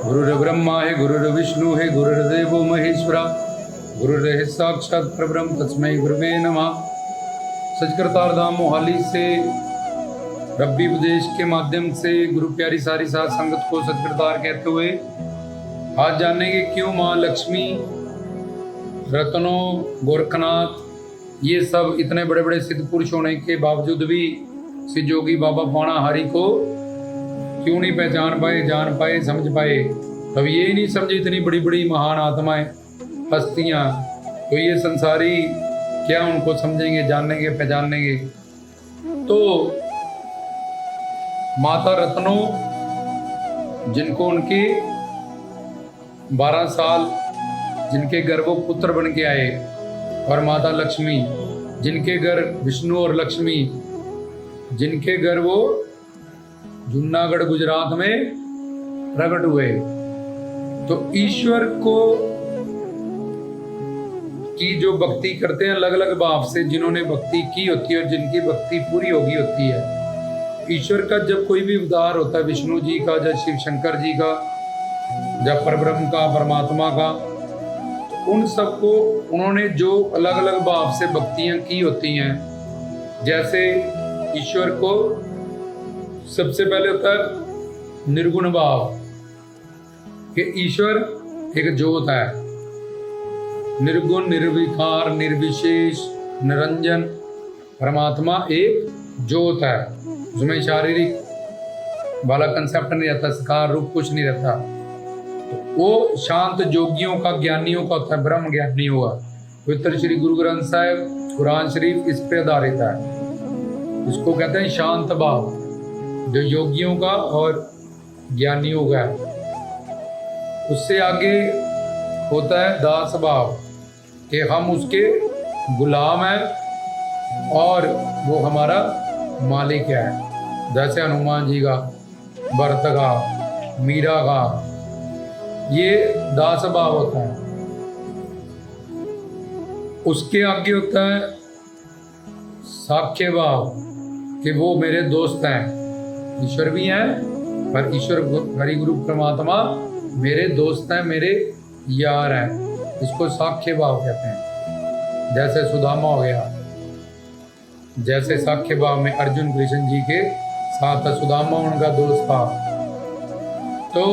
गुरुर्ब्रह्मा है गुरुर्विष्णु है गुरुर्देवो महेश्वरा गुरुर् साक्षात परब्रह्म तस्मै गुरुवे नमः। सचकर्तार धाम मोहाली से रब्बी उपदेश के माध्यम से गुरु प्यारी सारी साथ संगत को सचकर्तार कहते हुए आज जानेंगे क्यों माँ लक्ष्मी, रत्नों, गोरखनाथ ये सब इतने बड़े बड़े सिद्ध पुरुष होने के बावजूद भी सिद्ध योगी बाबा पाणाहारी को क्यों नहीं पहचान पाए, जान पाए, समझ पाए। तब ये नहीं समझे इतनी बड़ी बड़ी महान आत्माएं, हस्तियां, तो ये संसारी क्या उनको समझेंगे, जानेंगे, पहचानेंगे। तो माता रत्नों जिनको उनके 12 साल जिनके घर वो पुत्र बन के आए, और माता लक्ष्मी जिनके घर विष्णु और लक्ष्मी जिनके घर वो जूनागढ़ गुजरात में प्रकट हुए। तो ईश्वर को की जो भक्ति करते हैं अलग अलग भाव से, जिन्होंने भक्ति की होती है और जिनकी भक्ति पूरी होगी होती है। ईश्वर का जब कोई भी अवतार होता है, विष्णु जी का, जब शिव शंकर जी का, जब परब्रह्म का, परमात्मा का, तो उन सबको उन्होंने जो अलग अलग भाव से भक्तियां की होती हैं। जैसे ईश्वर को सबसे पहले होता है निर्गुण भाव कि ईश्वर एक ज्योत है, निर्गुण, निर्विकार, निर्विशेष, निरंजन। परमात्मा एक ज्योत है, उसमें शारीरिक वाला कंसेप्ट नहीं रहता, साकार रूप कुछ नहीं रहता। तो वो शांत जोगियों का, ज्ञानियों का होता है, ब्रह्म ज्ञानी होगा। पवित्र श्री गुरु ग्रंथ साहिब कुरान शरीफ इस पे आधारित है। इसको कहते हैं शांत भाव, जो योगियों का और ज्ञानियों का है। उससे आगे होता है दास भाव कि हम उसके गुलाम हैं और वो हमारा मालिक है। जैसे हनुमान जी का, भरत का, मीरा का, ये दास भाव होता है। उसके आगे होता है साख्य भाव कि वो मेरे दोस्त हैं। ईश्वर भी हैं पर ईश्वर हरि गुरु परमात्मा मेरे दोस्त हैं, मेरे यार हैं। इसको साख्य भाव कहते हैं। जैसे सुदामा हो गया, जैसे साख्य भाव में अर्जुन कृष्ण जी के साथ था, सुदामा उनका दोस्त था। तो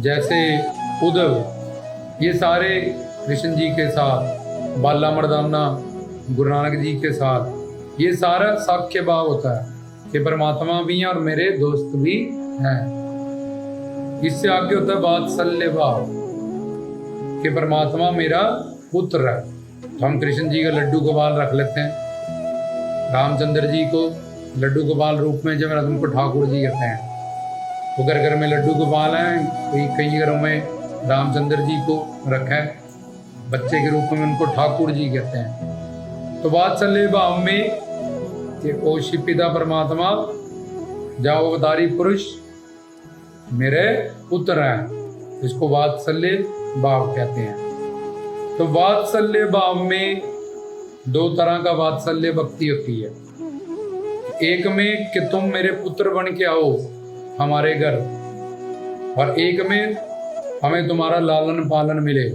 जैसे उद्धव, ये सारे कृष्ण जी के साथ, बाला मर्दाना गुरु नानक जी के साथ, ये सारा साख्य भाव होता है कि परमात्मा भी हैं और मेरे दोस्त भी हैं। इससे आगे होता है वात्सल्य भाव कि परमात्मा मेरा पुत्र है। तो हम कृष्ण जी का लड्डू गोपाल रख लेते हैं, रामचंद्र जी को लड्डू गोपाल रूप में, जब उनको ठाकुर जी कहते हैं। तो घर घर में लड्डू गोपाल हैं, कई घरों में रामचंद्र जी को रखा है, बच्चे के रूप में उनको ठाकुर जी कहते हैं। तो वात्सल्य भाव में कि ओ शिव पिता परमात्मा, जाओ अवतारी पुरुष मेरे पुत्र हैं, इसको वात्सल्य भाव कहते हैं। तो वात्सल्य भाव में दो तरह का वात्सल्य भक्ति होती है। एक में कि तुम मेरे पुत्र बन के आओ हमारे घर, और एक में हमें तुम्हारा लालन पालन मिले।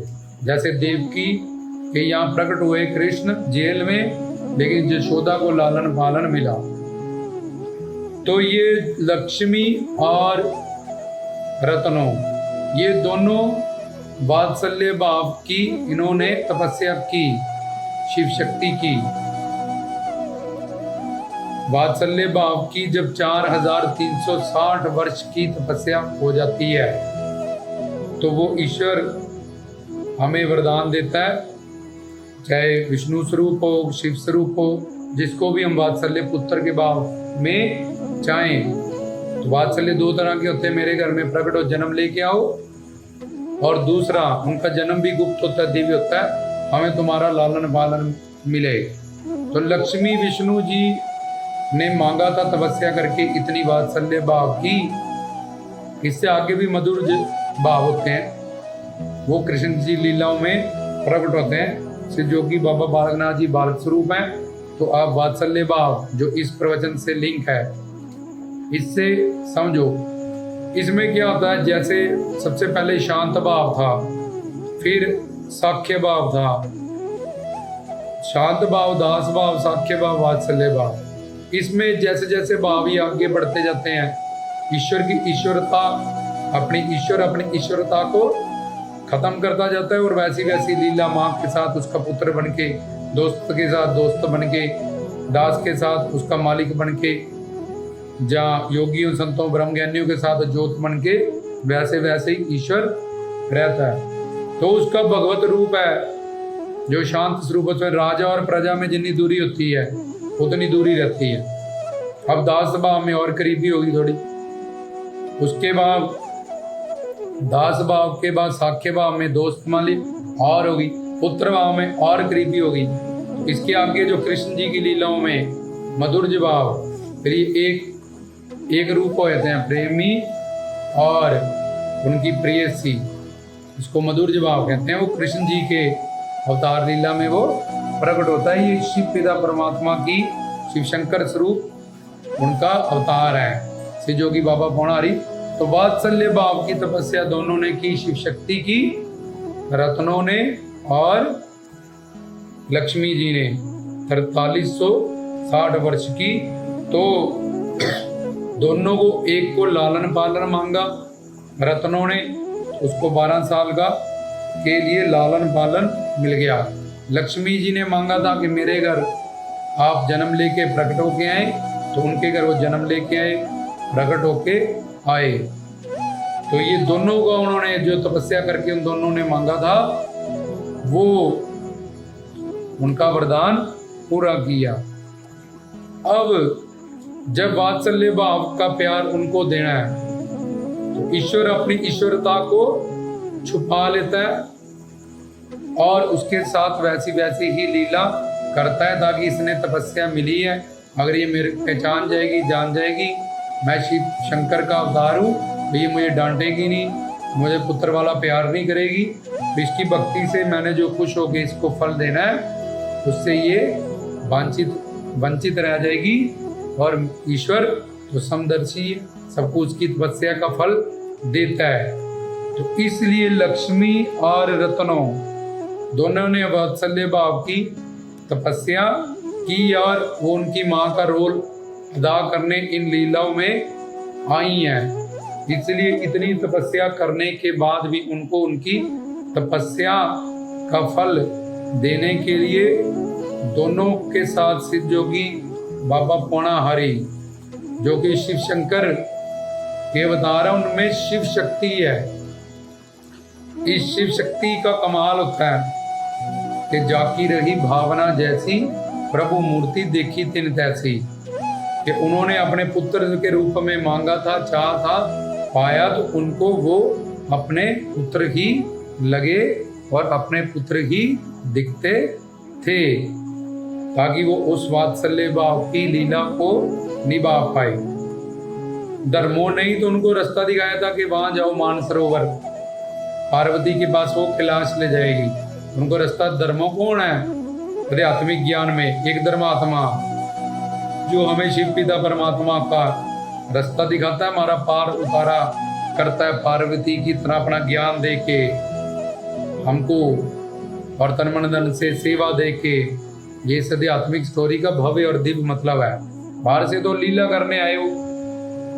जैसे देवकी के यहाँ प्रकट हुए कृष्ण जेल में, लेकिन यशोदा को लालन पालन मिला। तो ये लक्ष्मी और रत्नों, ये दोनों वात्सल्य भाव की इन्होंने तपस्या की, शिव शक्ति की। वात्सल्य भाव की जब 4360 वर्ष की तपस्या हो जाती है तो वो ईश्वर हमें वरदान देता है, चाहे विष्णु स्वरूप हो, शिव स्वरूप हो, जिसको भी हम वात्सल्य पुत्र के भाव में चाहें। तो वात्सल्य दो तरह के होते हैं, मेरे घर में प्रकट हो, जन्म लेके आओ, और दूसरा उनका जन्म भी गुप्त होता है, दिव्य होता है, हमें तुम्हारा लालन पालन मिले। तो लक्ष्मी विष्णु जी ने मांगा था तपस्या करके इतनी वात्सल्य भाव की। इससे आगे भी मधुर भाव होते हैं, वो कृष्ण जी लीलाओं में प्रकट होते हैं। श्री जोगी बाबा बालकनाथ जी बालक स्वरूप हैं। तो आप वात्सल्य भाव जो इस प्रवचन से लिंक है, इससे समझो इसमें क्या होता है, जैसे सबसे पहले शांत भाव था, फिर साख्य भाव था, शांत भाव, दास भाव, साख्य भाव, वात्सल्य भाव। इसमें जैसे जैसे भाव ही आगे बढ़ते जाते हैं, ईश्वर की ईश्वरता, अपनी ईश्वरता को खत्म करता जाता है, और वैसी वैसी लीला माँ के साथ उसका पुत्र बन के, दोस्त के साथ दोस्त बन के, दास के साथ उसका मालिक बन के, जहाँ योगियों संतों ब्रह्मज्ञानियों के साथ जोत बन के, वैसे वैसे ही ईश्वर रहता है। तो उसका भगवत रूप है जो शांत स्वरूप, उसमें राजा और प्रजा में जितनी दूरी होती है उतनी दूरी रहती है। अब दास भाव में और करीबी होगी थोड़ी, उसके बाद दास भाव के बाद साख्य भाव में दोस्त मालिक और होगी, पुत्र भाव में और करीबी होगी। इसके आगे जो कृष्ण जी की लीलाओं में मधुर्ज भाव, फिर ये एक रूप हो जाते हैं, प्रेमी और उनकी प्रेयसी, इसको मधुर्ज भाव कहते हैं। वो कृष्ण जी के अवतार लीला में वो प्रकट होता है। ये शिव पिता परमात्मा की, शिव शंकर स्वरूप उनका अवतार है श्री जोगी बाबा पौणारी। तो वात्सल्य भाव की तपस्या दोनों ने की, शिव शक्ति की, रत्नों ने और लक्ष्मी जी ने 4360 वर्ष की। तो दोनों को, एक को लालन पालन मांगा रत्नों ने, उसको 12 साल का के लिए लालन पालन मिल गया। लक्ष्मी जी ने मांगा था कि मेरे घर आप जन्म लेके प्रकट होके आए, तो उनके घर वो जन्म लेके आए, प्रकट होके आए। तो ये दोनों का उन्होंने जो तपस्या करके उन दोनों ने मांगा था, वो उनका वरदान पूरा किया। अब जब वात्सल्य भाव का प्यार उनको देना है, तो ईश्वर अपनी ईश्वरता को छुपा लेता है और उसके साथ वैसी वैसी ही लीला करता है, ताकि इसने तपस्या मिली है, अगर ये मेरे पहचान जाएगी, जान जाएगी मैं शिव शंकर का अवतार हूँ, तो ये मुझे डांटेगी नहीं, मुझे पुत्र वाला प्यार नहीं करेगी। तो इसकी भक्ति से मैंने जो खुश होकर इसको फल देना है, उससे ये वंचित रह जाएगी। और ईश्वर तो समदर्शी है, सबको उसकी तपस्या का फल देता है। तो इसलिए लक्ष्मी और रत्नों दोनों ने वात्सल्य भाव की तपस्या की, और वो उनकी माँ का रोल अदा करने इन लीलाओं में आई हैं। इसलिए इतनी तपस्या करने के बाद भी उनको उनकी तपस्या का फल देने के लिए दोनों के साथ सिद्ध जोगी बाबा पौणाहारी, जो कि शिव शंकर के अवतार है, उनमें शिव शक्ति है। इस शिव शक्ति का कमाल होता है कि जाकी रही भावना जैसी, प्रभु मूर्ति देखी तिन तैसी, कि उन्होंने अपने पुत्र के रूप में मांगा था, चाहा था, पाया, तो उनको वो अपने पुत्र ही लगे और अपने पुत्र ही दिखते थे, ताकि वो उस वात्सल्य भाव की लीला को निभा पाए। धर्मों ने ही तो उनको रास्ता दिखाया था कि वहां जाओ मानसरोवर, पार्वती के पास वो कैलाश ले जाएगी। उनको रास्ता धर्मों कौन है? आध्यात्मिक ज्ञान में एक धर्मात्मा जो हमें शिव पिता परमात्मा का रास्ता दिखाता है, हमारा पार उतारा करता है, पार्वती की तरह अपना ज्ञान दे के हमको और तन मन धन से सेवा दे के। ये आध्यात्मिक स्टोरी का भव्य और दिव्य मतलब है। बाहर से तो लीला करने आए हो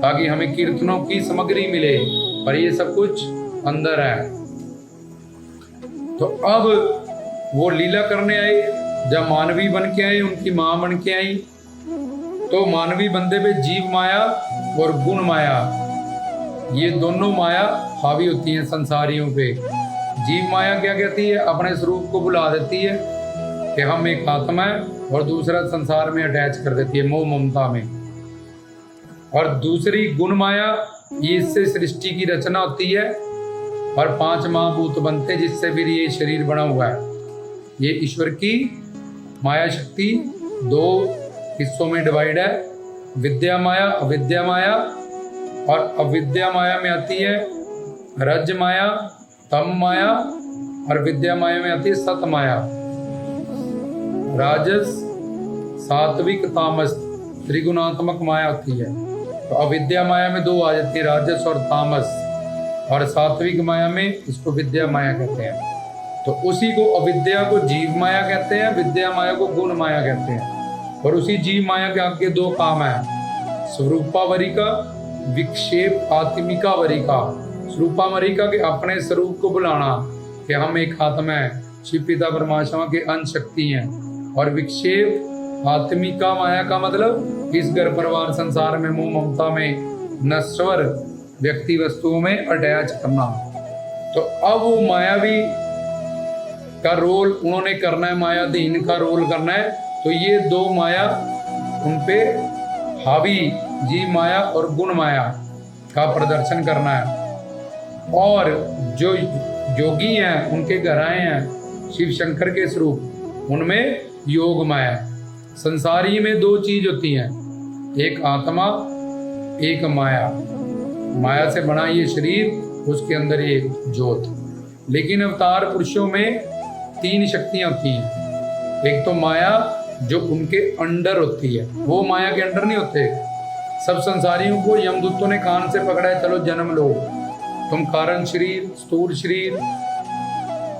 ताकि हमें कीर्तनों की सामग्री मिले, पर ये सब कुछ अंदर है। तो अब वो लीला करने आए, जब मानवी बन के आए, उनकी माँ बन के आई, तो मानवी बंदे पे जीव माया और गुण माया, ये दोनों माया हावी होती हैं संसारियों पे। जीव माया क्या कहती है? अपने स्वरूप को बुला देती है कि हम एक आत्मा है, और दूसरा संसार में अटैच कर देती है मोह ममता में। और दूसरी गुण माया, ये इससे सृष्टि की रचना होती है और 5 महाभूत बनते, जिससे फिर ये शरीर बना हुआ है। ये ईश्वर की माया शक्ति 2 हिस्सों में डिवाइड है, विद्या माया, अविद्या माया। और अविद्या माया में आती है रज माया, तम माया, और विद्या माया में आती है सत माया। राजस, सात्विक, तामस त्रिगुणात्मक माया होती है। तो अविद्या माया में दो आ जाती है, राजस और तामस, और सात्विक माया में इसको विद्या माया कहते हैं। तो उसी को अविद्या को जीव माया कहते हैं, विद्या माया को गुण माया कहते हैं। और उसी जीव माया के आगे दो काम है, स्वरूपावरिका, विक्षेप आत्मिकावरिका। स्वरूपावरिका के अपने स्वरूप को बुलाना कि हम एक आत्मा है, शिव पिता परमात्मा के अंश शक्ति हैं। और विक्षेप आत्मिका माया का मतलब इस घर परिवार संसार में मोह ममता में नश्वर व्यक्ति वस्तुओं में अटैच करना। तो अब वो मायावी का रोल उन्होंने करना है, मायाधीन का रोल करना है। तो ये दो माया उनपे हावी, जीव माया और गुण माया का प्रदर्शन करना है। और जो योगी हैं उनके घर आए हैं शिव शंकर के स्वरूप, उनमें योग माया। संसारी में दो चीज होती हैं, एक आत्मा, एक माया। माया से बना ये शरीर, उसके अंदर ये ज्योत। लेकिन अवतार पुरुषों में तीन शक्तियां होती हैं। एक तो माया जो उनके अंडर होती है, वो माया के अंडर नहीं होते। सब संसारियों को यमदूतों ने कान से पकड़ा है, चलो जन्म लो, तुम कारण शरीर, स्थूल शरीर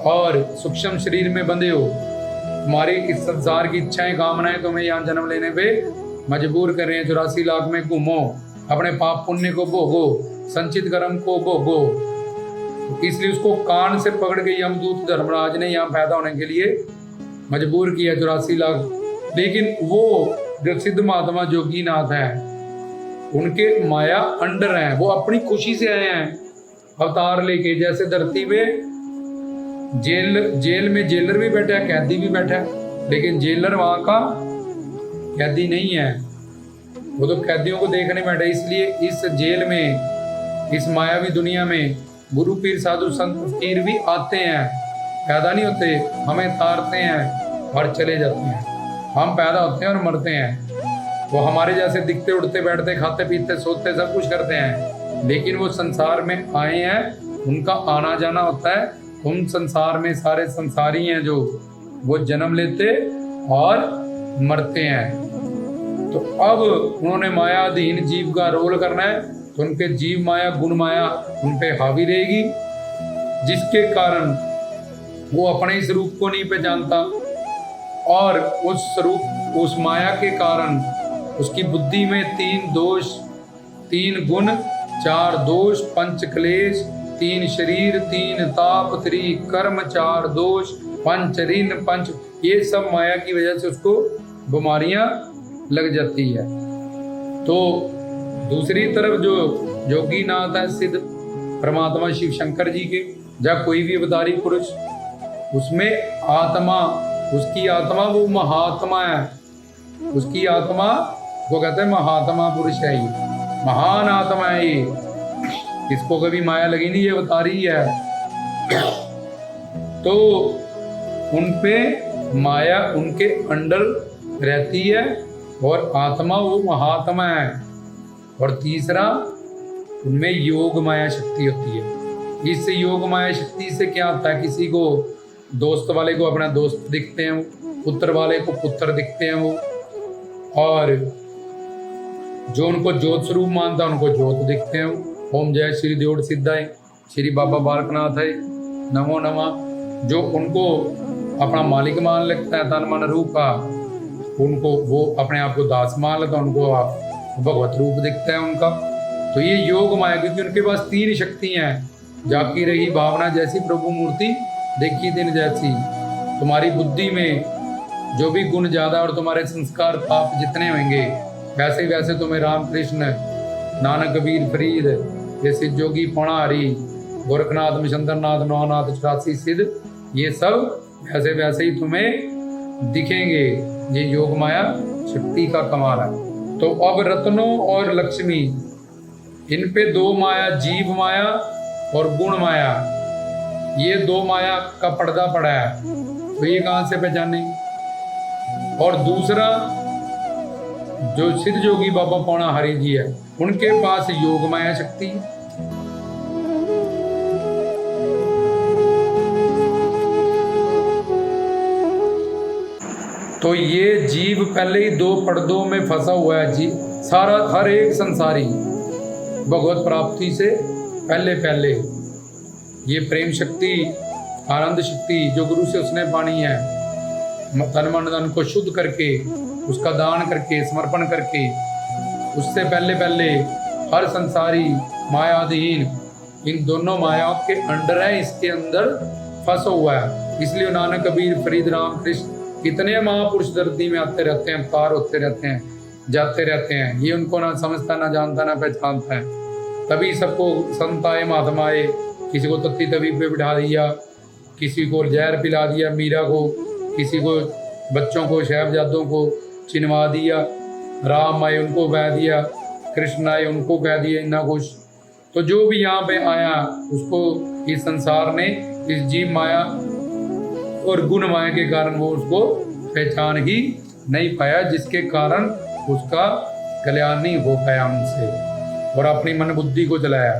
और सूक्ष्म शरीर में बंधे हो। तुम्हारी इस संसार की इच्छाएं, कामनाएं तुम्हें यहाँ जन्म लेने पे मजबूर कर रहे हैं। 84 लाख में घूमो, अपने पाप पुण्य को भोगो, संचित कर्म को भोगो। तो इसलिए उसको कान से पकड़ के यमदूत धर्मराज ने यहाँ पैदा होने के लिए मजबूर किया 84 लाख। लेकिन वो जो सिद्ध महात्मा जोगीनाथ हैं, उनके माया अंडर हैं, वो अपनी खुशी से आए हैं अवतार लेके। जैसे धरती पे जेल में जेलर भी बैठा है, कैदी भी बैठा है, लेकिन जेलर वहां का कैदी नहीं है, वो तो कैदियों को देखने बैठा। इसलिए इस जेल में, इस मायावी दुनिया में गुरु पीर साधु संत फकीर भी आते हैं, पैदा नहीं होते, हमें तारते हैं और चले जाते हैं। हम पैदा होते हैं और मरते हैं। वो हमारे जैसे दिखते, उड़ते, बैठते, खाते पीते, सोते, सब कुछ करते हैं। लेकिन वो संसार में आए हैं, उनका आना जाना होता है। उन संसार में सारे संसारी हैं जो वो जन्म लेते और मरते हैं। तो अब उन्होंने मायाधीन जीव का रोल करना है, तो उनके जीव माया, गुण माया उन पे हावी रहेगी, जिसके कारण वो अपने इस रूप को नहीं पहचानता। और उस स्वरूप, उस माया के कारण उसकी बुद्धि में 3 दोष, 3 गुण, 4 दोष, 5 क्लेश, 3 शरीर, 3 ताप, 3 कर्म, 4 दोष, 5 ऋण, 5, ये सब माया की वजह से उसको बीमारियां लग जाती है। तो दूसरी तरफ जो योगीनाथ है, सिद्ध परमात्मा शिव शंकर जी के, या कोई भी अवतारी पुरुष, उसमें आत्मा, उसकी आत्मा वो महात्मा है। उसकी आत्मा वो कहते हैं महात्मा पुरुष है, ये महान आत्मा है। ये इसको कभी माया लगी नहीं, ये अवतारी है। तो उनपे माया उनके अंडर रहती है और आत्मा वो महात्मा है। और तीसरा, उनमें योग माया शक्ति होती है। इस योग माया शक्ति से क्या होता है, किसी को दोस्त वाले को अपना दोस्त दिखते हैं, पुत्र वाले को पुत्र दिखते हैं वो, और जो उनको ज्योत स्वरूप मानता है उनको ज्योत दिखते हैं। ओम जय श्री देवड़ सिद्धाय, श्री बाबा बालकनाथ है, नमो नमः। जो उनको अपना मालिक मान लगता है, तन मन रूप का, उनको वो अपने आप को दास मान लेता है, उनको भगवत रूप दिखता है उनका। तो ये योग माया, क्योंकि उनके पास 3 शक्तियां हैं। जाकी रही भावना जैसी, प्रभु मूर्ति देखी दिन जैसी। तुम्हारी बुद्धि में जो भी गुण ज्यादा और तुम्हारे संस्कार पाप जितने होंगे, वैसे वैसे तुम्हें राम कृष्ण, नानक, कबीर, फरीद, जैसे जोगी, पणारी, गोरखनाथ, मिशंदरनाथ, नौनाथ, 84 सिद्ध, ये सब वैसे वैसे ही तुम्हें दिखेंगे। ये योग माया शक्ति का कमाल है। तो अब रत्नों और लक्ष्मी, इन पे 2 माया, जीव माया और गुण माया, ये 2 माया का पर्दा पड़ा है। तो ये कहां से पहचाने? और दूसरा, जो सिद्ध जोगी बाबा पौना हरि जी है, उनके पास योग माया शक्ति। तो ये जीव पहले ही 2 पर्दों में फंसा हुआ है। सारा हर एक संसारी भगवत प्राप्ति से पहले पहले ये प्रेम शक्ति, आनंद शक्ति जो गुरु से उसने पानी है, तन मन धन को शुद्ध करके, उसका दान करके, समर्पण करके, उससे पहले पहले हर संसारी मायाधीन इन दोनों मायाओं के अंडर है, इसके अंदर फंसा हुआ है। इसलिए नानक, कबीर, फरीद, राम कृष्ण कितने महापुरुष धरती में आते रहते हैं, पार होते रहते हैं, जाते रहते हैं। ये उनको ना समझता, ना जानता, ना पहचानता है। तभी सबको संताए महात्माए, किसी को तत्ती तवी पे बिठा दिया, किसी को जहर पिला दिया मीरा को, किसी को बच्चों को, साहिबजादों को चिनवा दिया, राम आए उनको कह दिया, कृष्ण आए उनको कह दिया, इतना कुछ। तो जो भी यहाँ पे आया उसको इस संसार ने, इस जीव माया और गुण माया के कारण वो उसको पहचान ही नहीं पाया, जिसके कारण उसका कल्याण नहीं हो पाया उनसे, और अपनी मन बुद्धि को चलाया।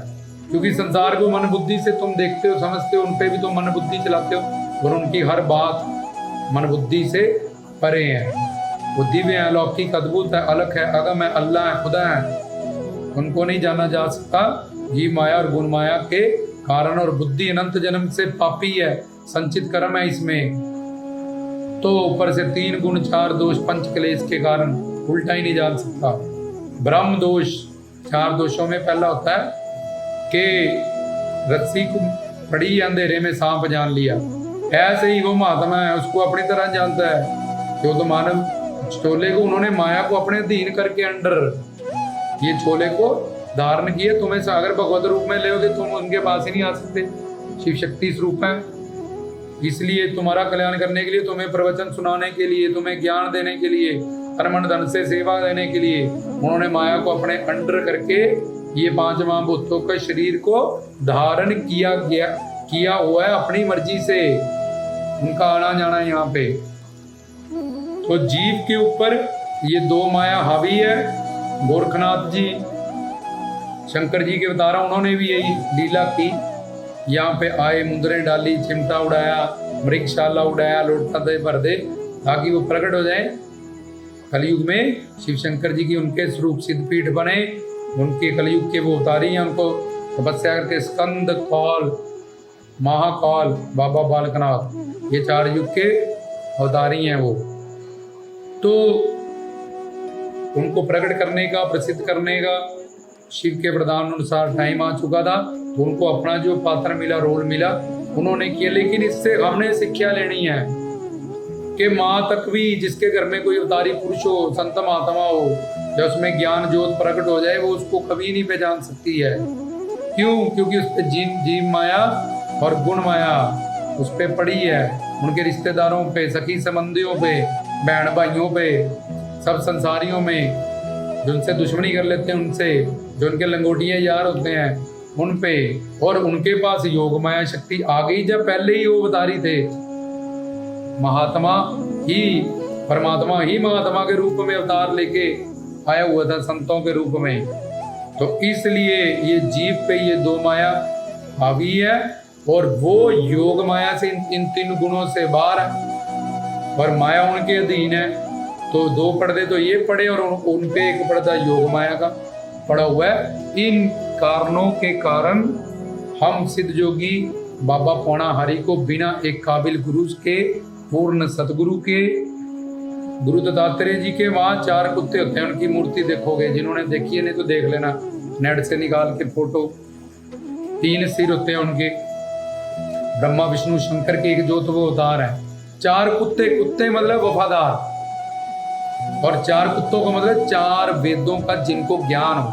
क्योंकि संसार को मन बुद्धि से तुम देखते हो, समझते हो, उन पे भी तुम मन बुद्धि चलाते हो, और उनकी हर बात मन बुद्धि से परे है। वो दिव्य है, अलौकिक, अद्भुत है, अलग है, अगम है, अल्लाह है, खुदा है। उनको नहीं जाना जा सकता जीव माया और गुण माया के कारण। और बुद्धि अनंत जन्म से पापी है, संचित कर्म है इसमें। तो ऊपर से 3 गुण 4 दोष 5 क्लेश के कारण उल्टा ही नहीं जान सकता। ब्रह्म दोष 4 दोषों में पहला होता है कि रस्सी को पड़ी अंधेरे में सांप जान लिया। ऐसे ही वो महात्मा है, उसको अपनी तरह जानता है कि वो तो मानव छोले को उन्होंने माया को अपने अधीन करके अंडर ये छोले को धारण किए। तुम्हें अगर भगवत रूप में लेोगे तुम उनके पास ही नहीं आ सकते। शिव शक्ति स्वरूप है, इसलिए तुम्हारा कल्याण करने के लिए, तुम्हें प्रवचन सुनाने के लिए, तुम्हें ज्ञान देने के लिए, तन मन धन से सेवा देने के लिए उन्होंने माया को अपने अंडर करके ये 5 महाभूतों के शरीर को धारण किया हुआ है अपनी मर्जी से। उनका आना जाना यहाँ पे। तो जीव के ऊपर ये 2 माया हावी है। गोरखनाथ जी, शंकर जी के अवतार, उन्होंने भी यही लीला की। यहाँ पे आए, मुंदरें डाली, चिमटा उड़ाया, मृगशाला उड़ाया, लोटा दे भर दे, ताकि वो प्रकट हो जाए। कलयुग में शिव शंकर जी की उनके स्वरूप सिद्धपीठ बने, उनके कलयुग के वो अवतारी हैं। उनको तपस्या करके स्कंद, कौल, महाकाल, बाबा बालकनाथ, ये 4 युग के अवतारी हैं वो। तो उनको प्रकट करने का, प्रसिद्ध करने का शिव के प्रदान अनुसार टाइम आ चुका था। तो उनको अपना जो पात्र मिला, रोल मिला, उन्होंने किया। लेकिन इससे हमने शिक्षा लेनी है कि माँ तक भी, जिसके घर में कोई अवतारी पुरुष हो, संत महात्मा हो, जब उसमें ज्ञान ज्योत प्रकट हो जाए, वो उसको कभी नहीं पहचान सकती है। क्यों? क्योंकि उस पर जीव माया और गुण माया उस पर पड़ी है। उनके रिश्तेदारों पे, सखी संबंधियों पे, बहन भाइयों पे, सब संसारियों में, जो उनसे दुश्मनी कर लेते हैं, उनसे जो उनके लंगोटिया यार होते हैं, उन पे। और उनके पास योग माया शक्ति आ गई जब पहले ही वो अवतारी थे। महात्मा ही, परमात्मा ही महात्मा के रूप में अवतार लेके आया हुआ था, संतों के रूप में। तो इसलिए ये जीव पे ये 2 माया हावी है, और वो योग माया से इन 3 गुणों से बाहर है, और माया उनके अधीन है। तो 2 पर्दे तो ये पड़े, और उन पे एक पर्दा योग माया का पड़ा हुआ है। इन कारणों के कारण हम सिद्ध योगी बाबा पौना हरि को बिना एक काबिल गुरु के, पूर्ण सतगुरु के, गुरु दत्तात्रेय जी के वहाँ 4 कुत्ते होते हैं, उनकी मूर्ति देखोगे, जिन्होंने देखी है नहीं तो देख लेना नेट से निकाल के फोटो। 3 सिर होते हैं उनके, ब्रह्मा विष्णु शंकर के एक जोत वो अवतार है। 4 कुत्ते, कुत्ते मतलब वफादार, और 4 कुत्तों का मतलब 4 वेदों का जिनको ज्ञान हो।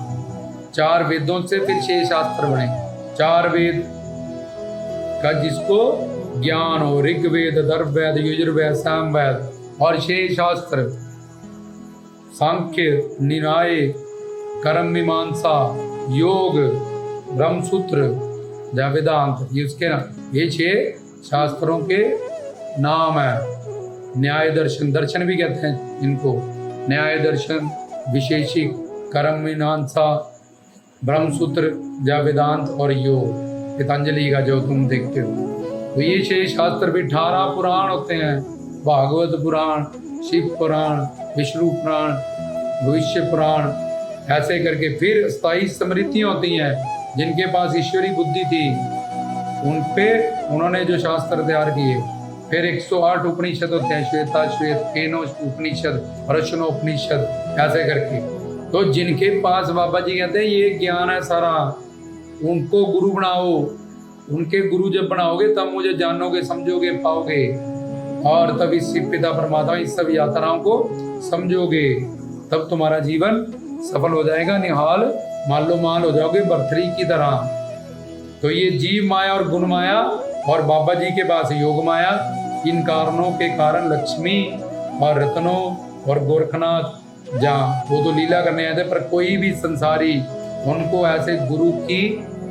4 वेदों से फिर 6 शास्त्र बने। 4 वेद का जिसको ज्ञान हो, ऋग्वेद, अथर्ववेद, यजुर्वेद, सामवेद, और 6 शास्त्र, सांख्य, न्याय, कर्म मीमांसा, योग, ब्रह्मसूत्र, वेदांत, ये उसके नाम, ये 6 शास्त्रों के नाम है। न्याय दर्शन, दर्शन भी कहते हैं इनको, न्याय दर्शन, विशेषिक, कर्म मीमांसा, ब्रह्मसूत्र, वेदांत और योग, पतंजलि का जो तुम देखते हो। तो ये 6 शास्त्र भी 18 पुराण होते हैं। भागवत पुराण, शिव पुराण, विष्णु पुराण, भविष्य पुराण, ऐसे करके फिर स्थायी स्मृतियाँ होती हैं। जिनके पास ईश्वरी बुद्धि थी उन पे उन्होंने जो शास्त्र तैयार किए। फिर 108 उपनिषद होते हैं, श्वेता श्वेत, केनो उपनिषद, रचनो उपनिषद, ऐसे करके। तो जिनके पास बाबा जी कहते हैं ये ज्ञान है सारा, उनको गुरु बनाओ। उनके गुरु जब बनाओगे तब मुझे जानोगे, समझोगे, पाओगे, और तब इस पिता परमात्मा इस सब यात्राओं को समझोगे। तब तुम्हारा जीवन सफल हो जाएगा, निहाल मालो माल हो जाओगे बर्थरी की तरह। तो ये जीव माया और गुण माया और बाबा जी के पास योग माया, इन कारणों के कारण लक्ष्मी और रत्नों और गोरखनाथ जहाँ वो तो लीला करने आए थे, पर कोई भी संसारी उनको ऐसे गुरु की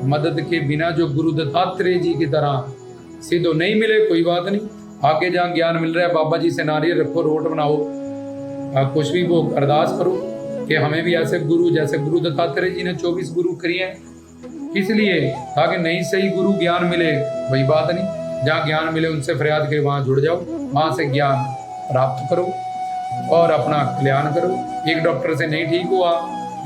मदद के बिना जो गुरु दत्तात्रेय जी की तरह सीधो नहीं मिले। कोई बात नहीं, आगे जहाँ ज्ञान मिल रहा है बाबा जी से नारियल रखो, रोट बनाओ, कुछ भी वो अरदास करो कि हमें भी ऐसे गुरु, जैसे गुरु दत्तात्रेय जी ने 24 गुरु किए हैं, इसलिए ताकि नहीं सही गुरु ज्ञान मिले। वही बात नहीं, जहाँ ज्ञान मिले उनसे फरियाद के वहाँ जुड़ जाओ, वहाँ से ज्ञान प्राप्त करो और अपना कल्याण करो। एक डॉक्टर से नहीं ठीक हुआ,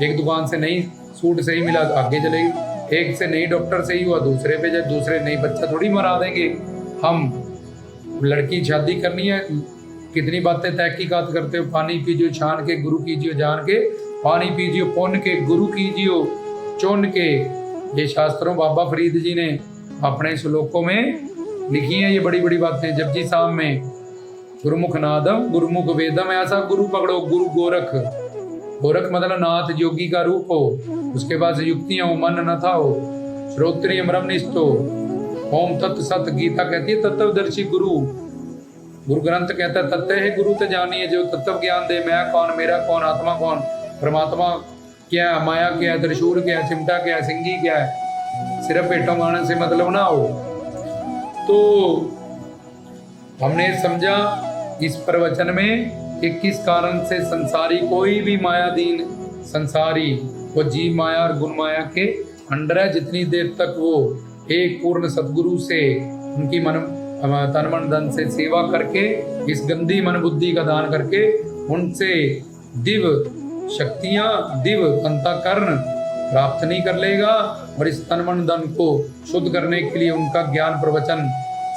एक दुकान से नहीं सूट सही मिला तो आगे चलेगी, एक से नहीं डॉक्टर सही हुआ दूसरे पे जाए, दूसरे नहीं, बच्चा थोड़ी मरा देंगे हम। लड़की शादी करनी है, कितनी बातें तहकीकात करते हो, पानी पीजियो छान के, गुरु कीजियो जान के, पानी पीजियो पुण्य के, गुरु कीजियो चुन के। ये शास्त्रों बाबा फरीद जी ने अपने श्लोकों में लिखी हैं ये बड़ी बड़ी बातें। जपजी साहब में गुरुमुख नादम गुरुमुख वेदम, ऐसा गुरु पकड़ो, गुरु गोरख। गोरख मतलब नाथ, योगी का रूप हो, उसके पास युक्तियां हो, मन न था हो, श्रोत्रिय ब्रह्मनिष्ठ हो। ओम तत्व सत गीता कहती है तत्वदर्शी गुरु। गुरु ग्रंथ कहता है तत्व है गुरु तो जानिए, जो तत्व ज्ञान दे, मैं कौन, मेरा कौन, आत्मा कौन, परमात्मा क्या है, माया क्या है, त्रिशूल क्या है, चिमटा क्या है, सिंगी क्या है। सिर्फ पेटों गाने से मतलब ना हो। तो हमने समझा इस प्रवचन में कि किस कारण से संसारी, कोई भी मायाधीन संसारी वो जीव माया और गुण माया के अंडर है, जितनी देर तक वो एक पूर्ण सदगुरु से उनकी तन मन धन से सेवा करके, इस गंदी मन बुद्धि का दान करके उनसे दिव्य शक्तियां, दिव्य अंतःकरण प्राप्त नहीं कर लेगा, और इस तन मन धन को शुद्ध करने के लिए उनका ज्ञान प्रवचन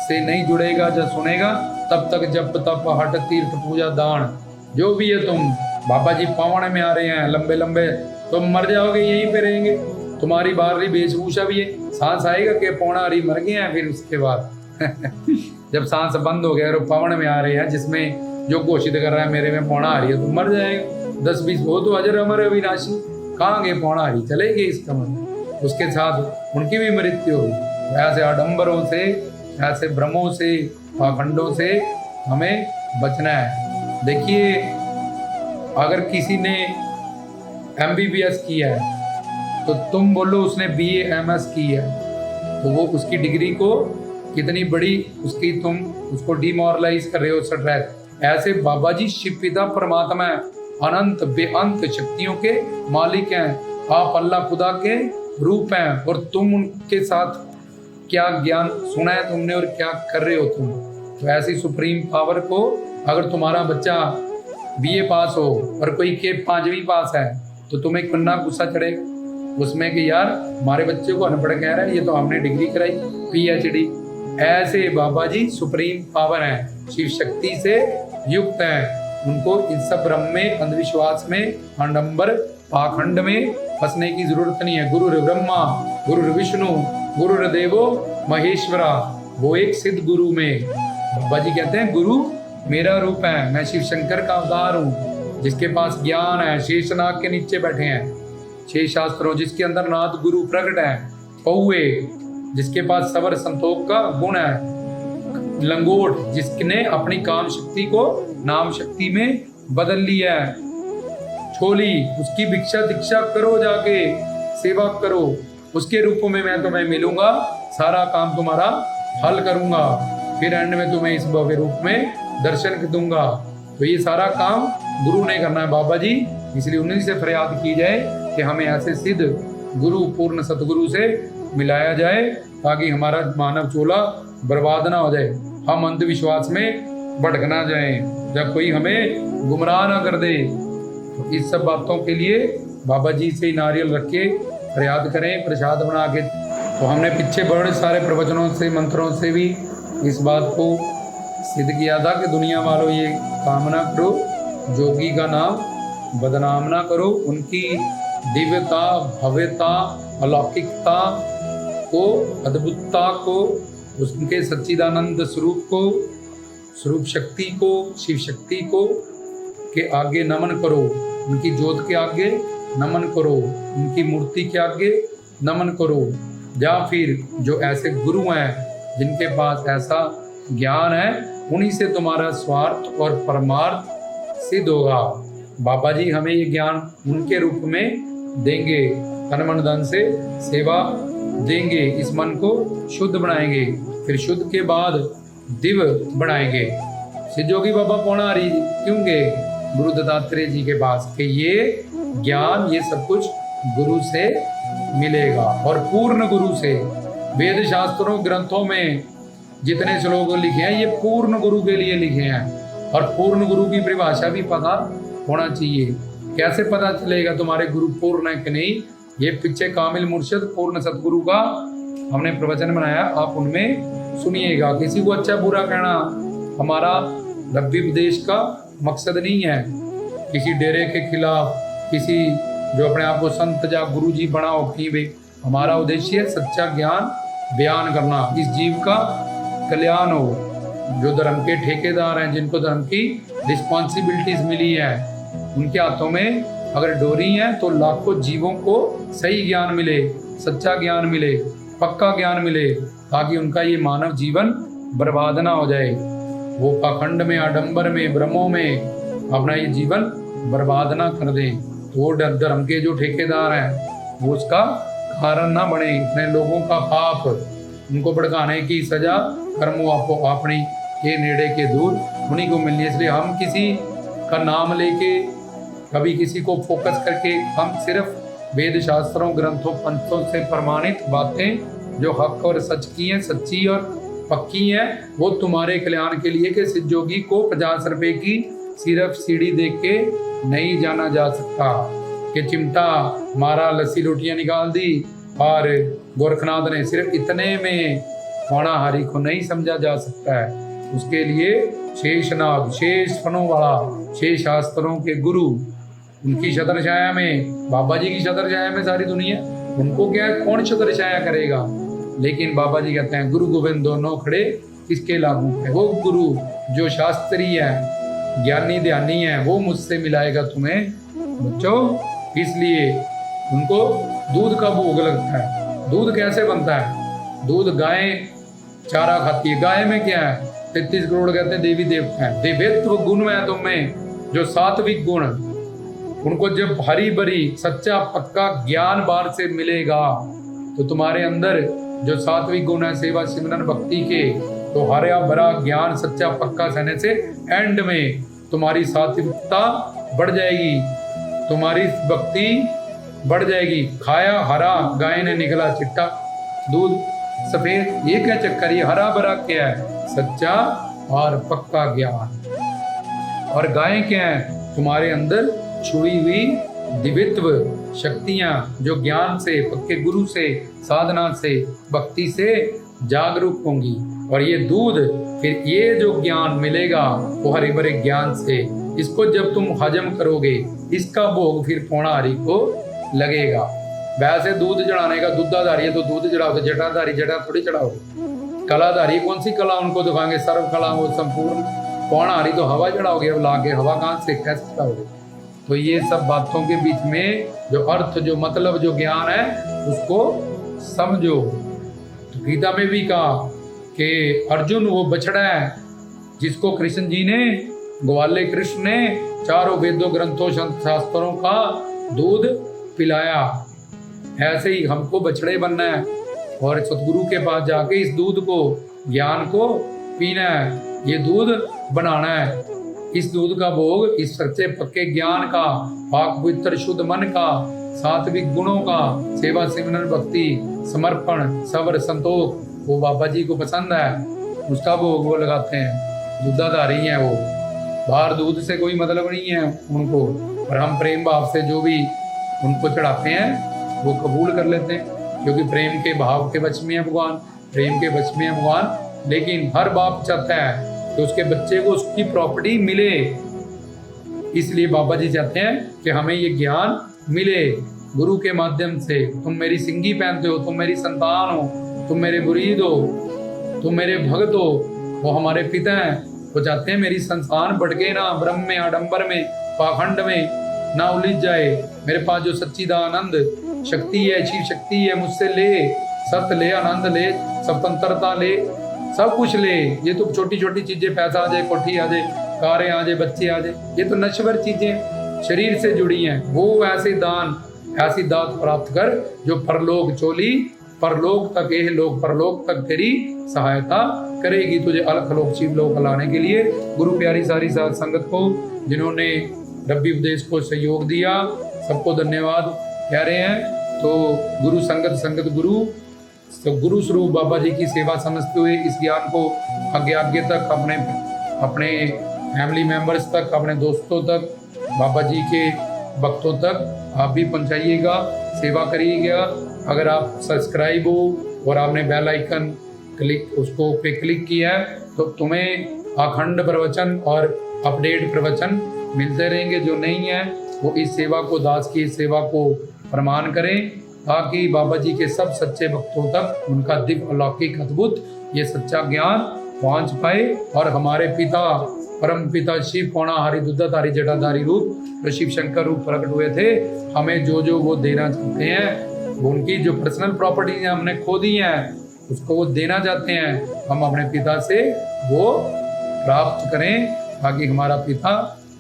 से नहीं जुड़ेगा, जब सुनेगा तब तक जब तप हट तीर्थ पूजा दान जो भी है, तुम बाबा जी पावण में आ रहे हैं लंबे लंबे, तुम मर जाओगे यहीं पे रहेंगे। तुम्हारी बाहरी वेशभूषा भी है, सांस आएगा कि पौणारी मर गए हैं, फिर उसके बाद जब सांस बंद हो गया और पावण में आ रहे हैं, जिसमें जो घोषित कर रहा है मेरे में पौणा आ रही है, तो मर जाएगा। 10-20 वो तो अजर अमर अविनाशी, कहाँ गए पौणा आ रही, चले गए इसका मन, उसके साथ उनकी भी मृत्यु होगी। ऐसे आडंबरों से, ऐसे भ्रमों से, पाखंडों से हमें बचना है। देखिए अगर किसी ने MBBS किया है तो तुम बोलो उसने BA MS की है, तो वो उसकी डिग्री को कितनी बड़ी उसकी तुम उसको डिमोरलाइज कर रहे हो, स्ट्रेस। ऐसे बाबा जी शिव पिता परमात्मा है, अनंत बेअंत शक्तियों के मालिक हैं, आप अल्लाह खुदा के रूप हैं, और तुम उनके साथ क्या ज्ञान सुना है तुमने और क्या कर रहे हो तुम। तो ऐसी सुप्रीम पावर को अगर तुम्हारा बच्चा BA पास हो और कोई के 5वीं पास है, तो तुम्हें कितना गुस्सा चढ़ेगा उसमें कि यार हमारे बच्चे को अनपढ़ कह रहा है, ये तो हमने डिग्री कराई PhD। ऐसे बाबा जी सुप्रीम पावर हैं, शिव शक्ति से युक्त हैं, उनको इस सब भ्रम में, अंधविश्वास में, आडंबर पाखंड में फंसने की जरूरत नहीं है। गुरु ब्रह्मा, गुरु विष्णु, गुरु देवो महेश्वरा, वो एक सिद्ध गुरु में बाबा जी कहते हैं गुरु मेरा रूप है, मैं शिव शंकर का अवतार हूँ, जिसके पास ज्ञान है, शेषनाग के नीचे बैठे हैं 6 शास्त्रों, जिसके अंदर नाथ गुरु प्रकट है, पौए जिसके पास सबर संतोष का गुण है, लंगोट जिसने अपनी काम शक्ति को नाम शक्ति में बदल लिया है, छोली उसकी भिक्षा दीक्षा करो, जाके सेवा करो, उसके रूप में मैं तुम्हें मिलूंगा, सारा काम तुम्हारा हल करूंगा, फिर एंड में तुम्हें इस भव्य रूप में दर्शन दूंगा। तो ये सारा काम गुरु ने करना है बाबा जी, इसलिए उन्हीं से फरियाद की जाए कि हमें ऐसे सिद्ध गुरु पूर्ण सतगुरु से मिलाया जाए, ताकि हमारा मानव चोला बर्बाद ना हो जाए, हम अंधविश्वास में भटक ना जाए, जब कोई हमें गुमराह ना कर दे। तो इस सब बातों के लिए बाबा जी से नारियल रख के फरियाद करें प्रसाद बना के। तो हमने पीछे बड़े सारे प्रवचनों से मंत्रों से भी इस बात को सिद्ध किया था कि दुनिया वालों ये कामना करो, जोगी का नाम बदनाम ना करो, उनकी दिव्यता, भव्यता, अलौकिकता को, अद्भुतता को, उनके सच्चिदानंद स्वरूप को, स्वरूप शक्ति को, शिव शक्ति को के आगे नमन करो, उनकी ज्योत के आगे नमन करो, उनकी मूर्ति के आगे नमन करो। या फिर जो ऐसे गुरु हैं जिनके पास ऐसा ज्ञान है, उन्हीं से तुम्हारा स्वार्थ और परमार्थ सिद्ध होगा। बाबा जी हमें ये ज्ञान उनके रूप में देंगे, तन मन धन से सेवा देंगे, इस मन को शुद्ध बनाएंगे, फिर शुद्ध के बाद दिव्य बनाएंगे। सिद्धयोगी बाबा पौणारी क्यों गए गुरु दत्तात्रेय जी के पास कि ये ज्ञान, ये सब कुछ गुरु से मिलेगा, और पूर्ण गुरु से। वेद शास्त्रों ग्रंथों में जितने श्लोक लिखे हैं ये पूर्ण गुरु के लिए लिखे हैं, और पूर्ण गुरु की परिभाषा भी पता होना चाहिए। कैसे पता चलेगा तुम्हारे गुरु पूर्ण है कि नहीं? ये पीछे कामिल मुर्शिद पूर्ण सतगुरु का हमने प्रवचन बनाया, आप उनमें सुनिएगा। किसी को अच्छा बुरा कहना हमारा रब्बी उपदेश का मकसद नहीं है। किसी डेरे के खिलाफ, किसी जो अपने आप को संत या गुरु जी बनाओ की वे, हमारा उद्देश्य है सच्चा ज्ञान बयान करना, इस जीव का कल्याण हो। जो धर्म के ठेकेदार हैं, जिनको धर्म की रिस्पॉन्सिबिलिटीज मिली है, उनके हाथों में अगर डोरी है तो लाखों जीवों को सही ज्ञान मिले, सच्चा ज्ञान मिले, पक्का ज्ञान मिले, ताकि उनका ये मानव जीवन बर्बाद ना हो जाए। वो पाखंड में, आडंबर में, भ्रमों में अपना ये जीवन बर्बाद ना कर दें। तो वो धर्म के जो ठेकेदार हैं वो उसका कारण ना बने। इतने लोगों का पाप, उनको भड़काने की सजा कर्मों आपको अपनी के नेड़े के दूर उन्हीं को मिलनी है। इसलिए हम किसी का नाम लेके, कभी किसी को फोकस करके, हम सिर्फ वेद शास्त्रों, ग्रंथों, पंथों से प्रमाणित बातें जो हक और सच की हैं, सच्ची और पक्की हैं, वो तुम्हारे कल्याण के लिए। कि सिद्ध योगी को 50 रुपए की सिर्फ सीढ़ी देख के नहीं जाना जा सकता कि चिमटा मारा, लस्सी रोटियां निकाल दी, और गोरखनाथ ने सिर्फ इतने में होणाहारी को नहीं समझा जा सकता है। उसके लिए शेषनाग, शेष फनों वाला, शेष शास्त्रों के गुरु, उनकी छत्र छाया में, बाबा जी की छत्र छाया में सारी दुनिया, उनको क्या है, कौन छत्र छाया करेगा? लेकिन बाबा जी कहते हैं गुरु गोविंद दोनों खड़े किसके लागू है? वो गुरु जो शास्त्री है, ज्ञानी ध्यानी है, वो मुझसे मिलाएगा तुम्हें बच्चों। इसलिए उनको दूध का भोग लगता है। दूध कैसे बनता है? दूध गाय चारा खाती है। गाय में क्या है? 33 करोड़ कहते हैं देवी देवता है। देवेत्व गुण है तुम में, जो सात्विक गुण, उनको जब हरी भरी सच्चा पक्का ज्ञान बार से मिलेगा तो तुम्हारे अंदर जो सात्विक गुण है, सेवा सिमरन भक्ति के, तो हरा भरा ज्ञान सच्चा पक्का सहने से एंड में तुम्हारी सात्विकता बढ़ जाएगी, तुम्हारी भक्ति बढ़ जाएगी। खाया हरा, गाय ने निकला चिट्टा, दूध सफेद, ये क्या चक्कर? ये हरा भरा क्या है? सच्चा और पक्का ज्ञान। और गाय क्या है? तुम्हारे अंदर छुई हुई दिव्यत्व शक्तियां, जो ज्ञान से, पक्के गुरु से, साधना से, भक्ति से जागरूक होंगी। और ये दूध, फिर ये जो ज्ञान मिलेगा वो हरे भरे ज्ञान से, इसको जब तुम हजम करोगे, इसका भोग फिर पौणाहारी को लगेगा। वैसे दूध चढ़ाने का, दूधाधारी है तो दूध चढ़ाओ, तो जटाधारी जटा थोड़ी चढ़ाओगे। कलाधारी कौन सी कला उनको दिखाएंगे? सर्व कला वो संपूर्ण। पौणाहारी तो हवा चढ़ाओगे, अब लाके हवा कहाँ से, कैसे चढ़ाओगे? तो ये सब बातों के बीच में जो अर्थ, जो मतलब, जो ज्ञान है, उसको समझो। तो गीता में भी कहा कि अर्जुन वो बछड़ा है जिसको कृष्ण जी ने, ग्वाले कृष्ण ने चारों वेदों, ग्रंथों, शास्त्रों का दूध पिलाया। ऐसे ही हमको बछड़े बनना है और सतगुरु के पास जाके इस दूध को, ज्ञान को पीना है, ये दूध बनाना है। इस दूध का भोग, इस सच्चे पक्के ज्ञान का, पाक पवित्र शुद्ध मन का, सात्विक गुणों का, सेवा सिमरन भक्ति समर्पण सब्र संतोष, वो बाबा जी को पसंद है, उसका भोग वो लगाते हैं। दूधाधारी हैं वो, बाहर दूध से कोई मतलब नहीं है उनको। और हम प्रेम भाव से जो भी उनको चढ़ाते हैं वो कबूल कर लेते हैं, क्योंकि प्रेम के भाव के वश में है भगवान, प्रेम के वश में है भगवान। लेकिन हर बाप चाहता है कि उसके बच्चे को उसकी प्रॉपर्टी मिले, इसलिए बाबा जी चाहते हैं कि हमें ये ज्ञान मिले गुरु के माध्यम से। तुम मेरी सिंगी पहनते हो, तुम मेरी संतान हो, तुम मेरे मुरीद हो, तुम मेरे भक्त हो, वो हमारे पिता हैं। वो चाहते हैं मेरी संतान भटके ना, ब्रह्म में, आडंबर में, पाखंड में ना उलझ जाए। मेरे पास जो सच्चिदानंद शक्ति है, शिव शक्ति है, मुझसे ले, सत्य ले, आनंद ले, स्वतंत्रता ले, सब कुछ ले। ये तो छोटी छोटी चीजें, पैसा आ जाए, कोठी आ जाए, कारें आ जाए, बच्चे आ जाए, ये तो नश्वर चीजें शरीर से जुड़ी हैं। वो ऐसे दान, ऐसी दात प्राप्त कर जो परलोक चोली, परलोक तक, एह लोक परलोक तक तेरी सहायता करेगी, तुझे अलख लोक शिव लोक लाने के लिए। गुरु प्यारी सारी साध संगत को जिन्होंने रब्बी उपदेश को सहयोग दिया, सबको धन्यवाद कह रहे हैं। तो गुरु संगत, संगत गुरु, तो गुरु स्वरूप बाबा जी की सेवा समझते हुए इस ज्ञान को आगे आगे तक अपने फैमिली मेंबर्स तक, अपने दोस्तों तक, बाबा जी के भक्तों तक आप भी पहुंचाइएगा, सेवा करिएगा। अगर आप सब्सक्राइब हो और आपने बेल आइकन उसको पे क्लिक किया है तो तुम्हें अखंड प्रवचन और अपडेट प्रवचन मिलते रहेंगे। जो नहीं है वो इस सेवा को, दास की इस सेवा को प्रमाण करें, ताकि बाबा जी के सब सच्चे भक्तों तक उनका दिव्य अलौकिक अद्भुत ये सच्चा ज्ञान पहुंच पाए। और हमारे पिता, परम पिता शिव पौणाहारी दुद्धधारी जटाधारी रूप जो शिव शंकर रूप प्रकट हुए थे, हमें जो जो वो देना चाहते हैं, वो उनकी जो पर्सनल प्रॉपर्टी हमने खो दी हैं उसको वो देना चाहते हैं, हम अपने पिता से वो प्राप्त करें, ताकि हमारा पिता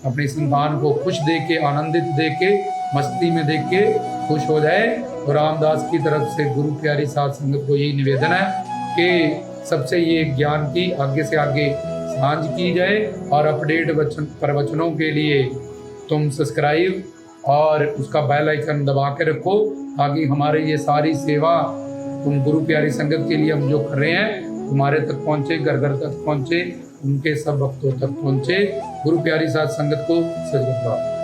अपनी संतान को खुश देख के, आनंदित देख के, मस्ती में देख के खुश हो जाए। और रामदास की तरफ से गुरु प्यारी साध संगत को यही निवेदन है कि सबसे ये ज्ञान की आगे से आगे सांझ की जाए। और अपडेट प्रवचनों के लिए तुम सब्सक्राइब और उसका बेल आइकन दबा के रखो, ताकि हमारे ये सारी सेवा तुम गुरु प्यारी संगत के लिए हम जो कर रहे हैं तुम्हारे तक पहुँचे, घर घर तक पहुँचे, उनके सब भक्तों तक पहुँचे। गुरु प्यारी साध संगत को सजगत।